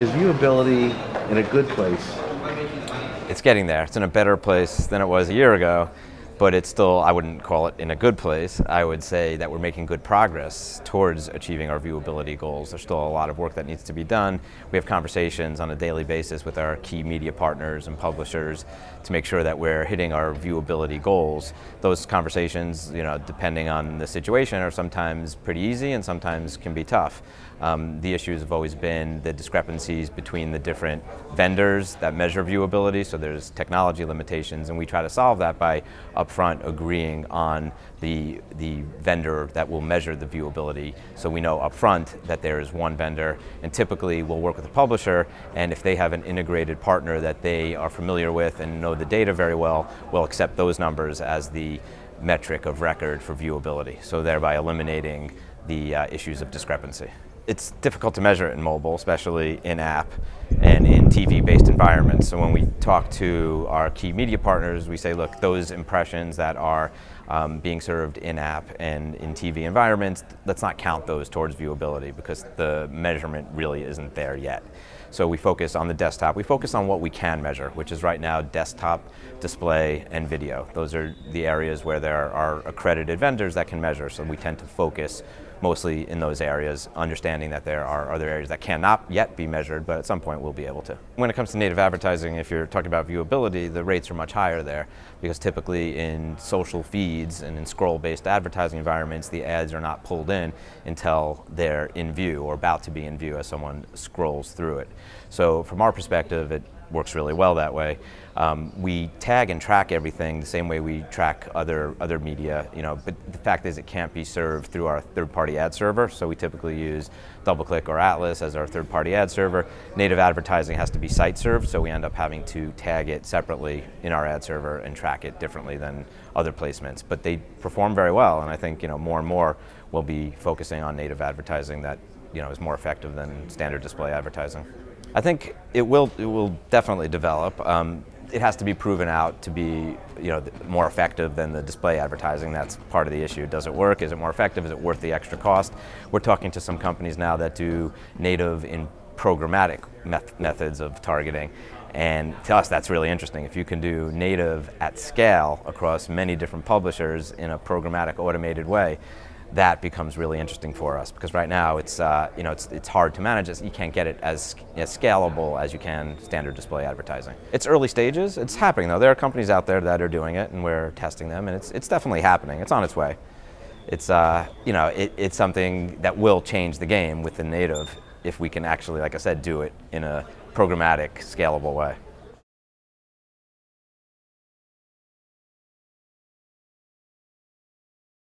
Is viewability in a good place? It's getting there. It's in a better place than it was a year ago, but it's still, I wouldn't call it in a good place. I would say that we're making good progress towards achieving our viewability goals. There's still a lot of work that needs to be done. We have conversations on a daily basis with our key media partners and publishers to make sure that we're hitting our viewability goals. Those conversations, depending on the situation, are sometimes pretty easy and sometimes can be tough. The issues have always been the discrepancies between the different vendors that measure viewability, so there's technology limitations, and we try to solve that by upfront agreeing on the vendor that will measure the viewability, so we know upfront that there is one vendor, and typically we'll work with a publisher, and if they have an integrated partner that they are familiar with and know the data very well, we'll accept those numbers as the metric of record for viewability, so thereby eliminating the issues of discrepancy. It's difficult to measure it in mobile, especially in-app and in TV-based environments. So when we talk to our key media partners, we say, look, those impressions that are being served in-app and in TV environments, let's not count those towards viewability because the measurement really isn't there yet. So we focus on the desktop. We focus on what we can measure, which is right now desktop, display, and video. Those are the areas where there are accredited vendors that can measure, so we tend to focus mostly in those areas, understanding that there are other areas that cannot yet be measured, but at some point we'll be able to. When it comes to native advertising, if you're talking about viewability, the rates are much higher there, because typically in social feeds and in scroll-based advertising environments, the ads are not pulled in until they're in view or about to be in view as someone scrolls through it. So from our perspective, it works really well that way. We tag and track everything the same way we track other media, but the fact is it can't be served through our third-party ad server, so we typically use DoubleClick or Atlas as our third-party ad server. Native advertising has to be site-served, so we end up having to tag it separately in our ad server and track it differently than other placements. But they perform very well, and I think more and more we'll be focusing on native advertising that is more effective than standard display advertising. I think it will definitely develop. It has to be proven out to be more effective than the display advertising. That's part of the issue. Does it work? Is it more effective? Is it worth the extra cost? We're talking to some companies now that do native in programmatic methods of targeting, and to us that's really interesting. If you can do native at scale across many different publishers in a programmatic automated way, that becomes really interesting for us, because right now it's hard to manage. You can't get it as scalable as you can standard display advertising. It's early stages. It's happening though. There are companies out there that are doing it, and we're testing them, and it's definitely happening. It's on its way. It's it's something that will change the game with the native if we can actually, like I said, do it in a programmatic, scalable way.